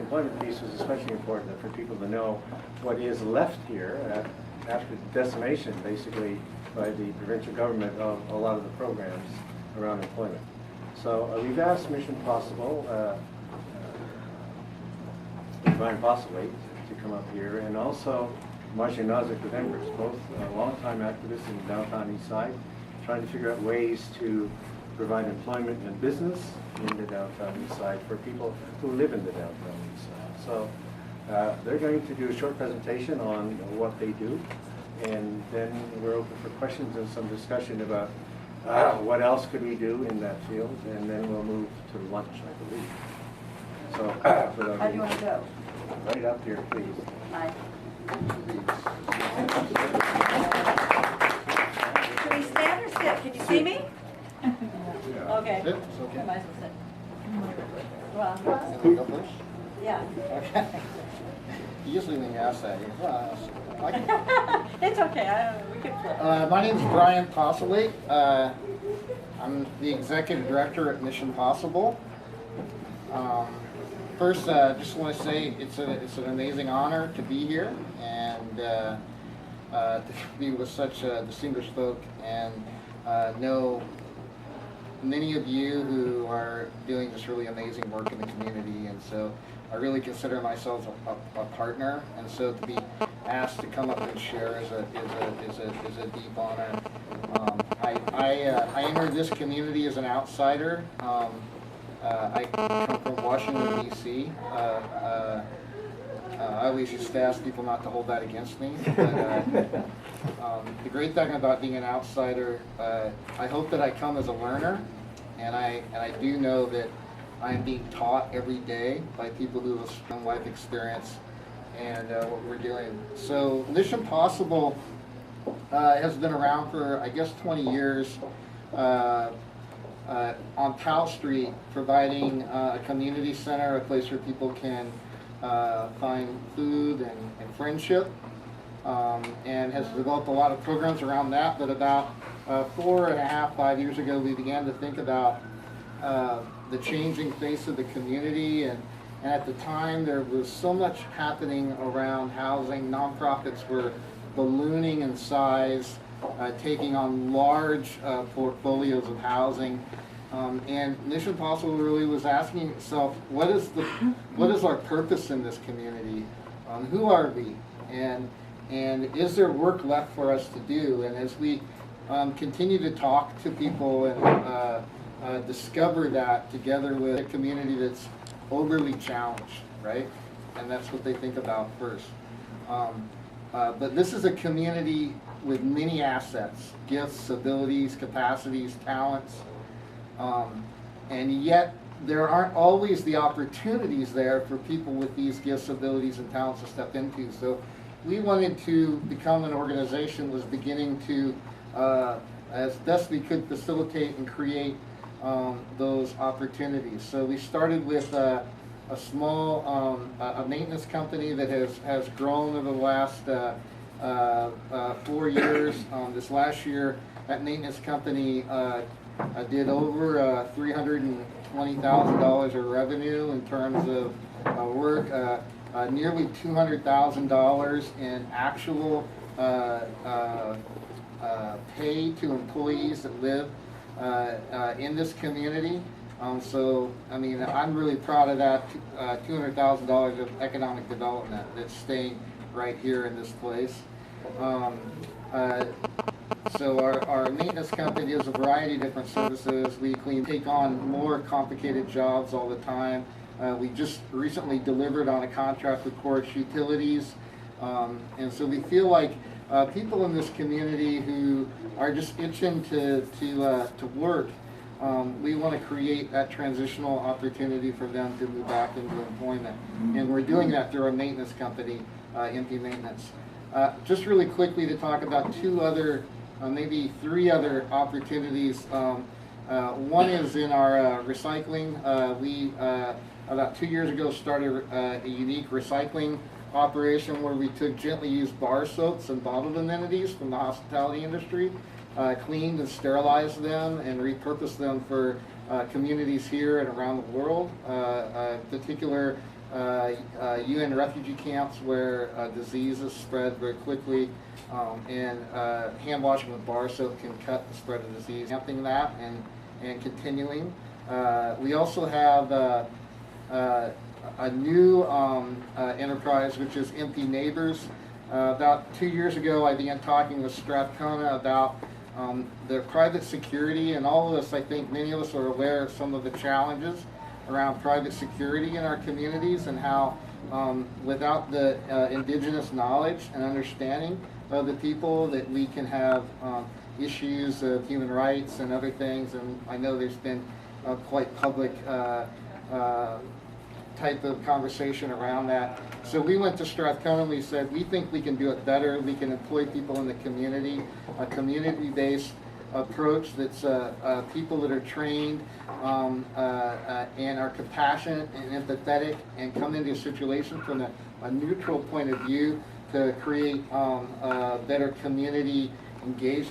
employment piece was especially important for people to know what is left here after decimation, basically, by the provincial government of a lot of the programs around employment. So we've asked Mission Possible, Brian Postlewait, to come up here, and also Marcia Nozick with Embers, both longtime activists in the downtown east side, trying to figure out ways to provide employment and business in the downtown east side for people who live in the downtown east side. So they're going to do a short presentation on what they do, and then we're open for questions and some discussion about what else could we do in that field, and then we'll move to lunch, I believe. So, how do you want to go? Right up here, please. Hi. Can we stand or sit? Can you see me? Okay. Sit? It's okay. Might as well sit. Well, Can we go first? yeah. Okay. Usually when you ask that, you I can. It's okay. We can flip. My name is Brian Postlewait. I'm the executive director at Mission Possible. First, just want to say it's an amazing honor to be here and to be with such distinguished folk and know many of you who are doing this really amazing work in the community, and so I really consider myself a partner, and so to be asked to come up and share is a deep honor. I entered this community as an outsider. I come from Washington, D.C. I always used to ask people not to hold that against me. But, the great thing about being an outsider, I hope that I come as a learner, and I do know that I'm being taught every day by people who have some life experience and what we're doing. So Mission Possible has been around for, I guess, 20 years. On Powell Street, providing a community center, a place where people can find food and friendship, and has developed a lot of programs around that. But about 4.5, 5 years ago, we began to think about the changing face of the community, and at the time there was so much happening around housing. Nonprofits were ballooning in size, taking on large portfolios of housing, and Mission Possible really was asking itself, what is our purpose in this community? Who are we? And is there work left for us to do? And as we continue to talk to people and discover that together with a community that's overly challenged, right? And that's what they think about first. But this is a community with many assets, gifts, abilities, capacities, talents, and yet there aren't always the opportunities there for people with these gifts, abilities, and talents to step into. So we wanted to become an organization that was beginning to, as best we could, facilitate and create those opportunities. So we started with a small a maintenance company that has grown over the last 4 years. This last year, that maintenance company did over $320,000 of revenue in terms of work, nearly $200,000 in actual pay to employees that live in this community. So, I mean, I'm really proud of that $200,000 of economic development that's staying right here in this place. So our maintenance company does a variety of different services. We take on more complicated jobs all the time. We just recently delivered on a contract with Quartz Utilities. And so we feel like people in this community who are just itching to work, we want to create that transitional opportunity for them to move back into employment. And we're doing that through our maintenance company, MP Maintenance. Just really quickly to talk about two other, maybe three other opportunities. One is in our recycling. We, about 2 years ago, started a unique recycling operation where we took gently used bar soaps and bottled amenities from the hospitality industry, cleaned and sterilized them and repurposed them for communities here and around the world. In particular, UN refugee camps where diseases spread very quickly, and hand washing with bar soap can cut the spread of disease. Something that and continuing. We also have a new enterprise, which is Empty Neighbors. About 2 years ago, I began talking with Strathcona about their private security, and all of us, I think many of us are aware of some of the challenges around private security in our communities, and how without the indigenous knowledge and understanding of the people, that we can have issues of human rights and other things. And I know there's been quite public type of conversation around that. So we went to Strathcona and we said, we think we can do it better. We can employ people in the community, a community-based approach that's people that are trained and are compassionate and empathetic, and come into a situation from a neutral point of view to create better community engagement.